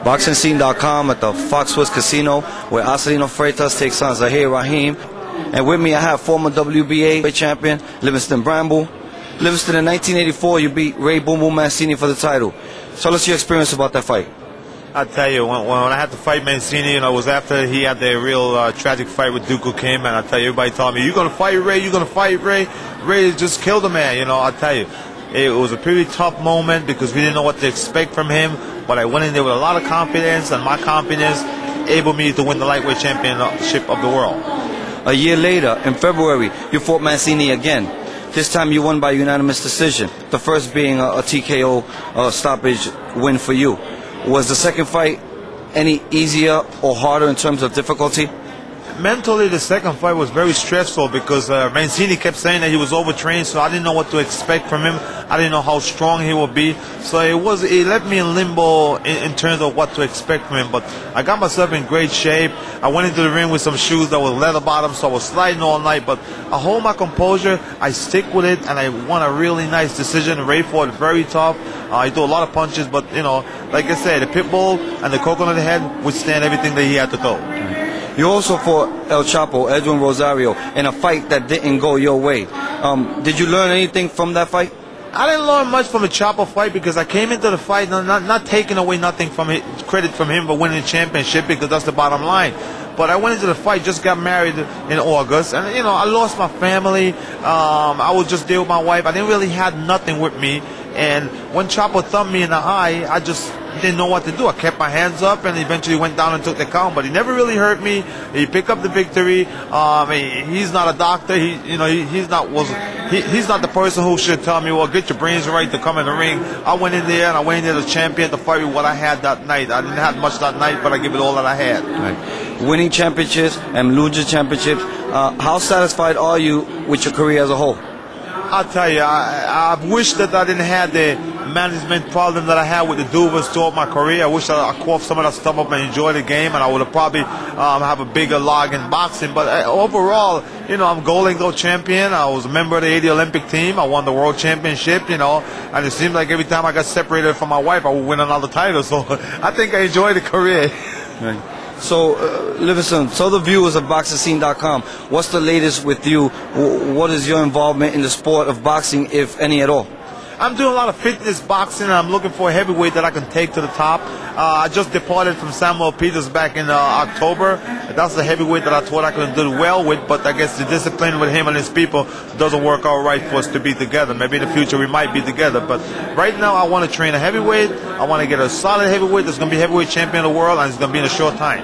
BoxingScene.com at the Foxwoods Casino, where Acelino Freitas takes on Zahir Rahim. And with me I have former WBA champion Livingstone Bramble. Livingstone, in 1984 you beat Ray Boom Boom Mancini for the title. Tell us your experience about that fight. I'll tell you, when I had to fight Mancini, it was after he had the real tragic fight with Duke Kim, and I tell you, everybody told me, "You're gonna fight Ray, you're gonna fight Ray." Ray just killed the man, I tell you. It was a pretty tough moment because we didn't know what to expect from him, but I went in there with a lot of confidence, and my confidence enabled me to win the lightweight championship of the world. A year later, in February, you fought Mancini again. This time you won by unanimous decision, the first being a TKO stoppage win for you. Was the second fight any easier or harder in terms of difficulty? Mentally, the second fight was very stressful because Mancini kept saying that he was overtrained, so I didn't know what to expect from him. I didn't know how strong he would be. So it left me in limbo in terms of what to expect from him. But I got myself in great shape. I went into the ring with some shoes that were leather bottoms, so I was sliding all night. But I hold my composure, I stick with it, and I won a really nice decision. Ray fought very tough. He threw a lot of punches, but, like I said, the pit bull and the coconut head withstand everything that he had to throw. You also fought El Chapo, Edwin Rosario, in a fight that didn't go your way. Did you learn anything from that fight? I didn't learn much from the Chapo fight because I came into the fight not taking away nothing from credit from him for winning the championship, because that's the bottom line. But I went into the fight, just got married in August, and I lost my family. I was just there with my wife. I didn't really have nothing with me. And when Chapo thumped me in the eye, I just didn't know what to do. I kept my hands up and eventually went down and took the count. But he never really hurt me. He picked up the victory. He's not a doctor. He's not the person who should tell me, well, get your brains right to come in the ring. I went in there and I went in there the champion to fight with what I had that night. I didn't have much that night, but I gave it all that I had. Right. Winning championships and losing championships. How satisfied are you with your career as a whole? I'll tell you, I wish that I didn't have the management problem that I had with the Duvas throughout my career. I wish I coughed some of that stuff up and enjoyed the game, and I would have probably have a bigger log in boxing. But overall, I'm Golden Globe champion. I was a member of the 80 Olympic team. I won the world championship, and it seemed like every time I got separated from my wife, I would win another title. So I think I enjoyed the career. Right. So, Livingstone, tell the viewers of BoxingScene.com, what's the latest with you? What is your involvement in the sport of boxing, if any at all? I'm doing a lot of fitness boxing, and I'm looking for a heavyweight that I can take to the top. I just departed from Samuel Peters back in October. That's the heavyweight that I thought I could do well with, but I guess the discipline with him and his people doesn't work out right for us to be together. Maybe in the future we might be together, but right now I want to train a heavyweight. I want to get a solid heavyweight that's going to be heavyweight champion of the world, and it's going to be in a short time.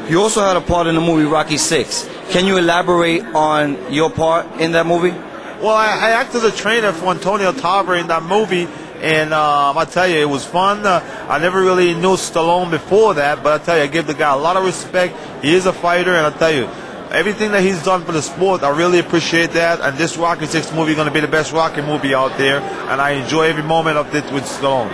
You also had a part in the movie Rocky VI. Can you elaborate on your part in that movie? Well, I acted as a trainer for Antonio Tarver in that movie, and I tell you, it was fun. I never really knew Stallone before that, but I tell you, I give the guy a lot of respect. He is a fighter, and I tell you, everything that he's done for the sport, I really appreciate that. And this Rocky VI movie is going to be the best Rocky movie out there, and I enjoy every moment of it with Stallone.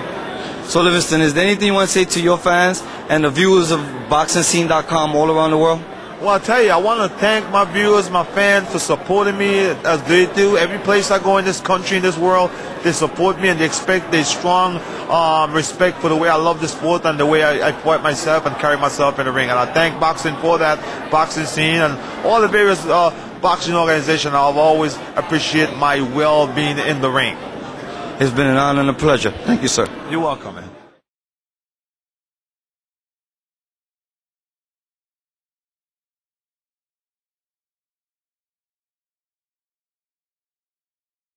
So, Livingstone, is there anything you want to say to your fans and the viewers of BoxingScene.com all around the world? Well, I'll tell you, I want to thank my viewers, my fans, for supporting me as they do. Every place I go in this country, in this world, they support me, and they expect their strong respect for the way I love the sport and the way I fight myself and carry myself in the ring. And I thank boxing for that, Boxing Scene, and all the various boxing organizations. I've always appreciated my well-being in the ring. It's been an honor and a pleasure. Thank you, sir. You're welcome, man.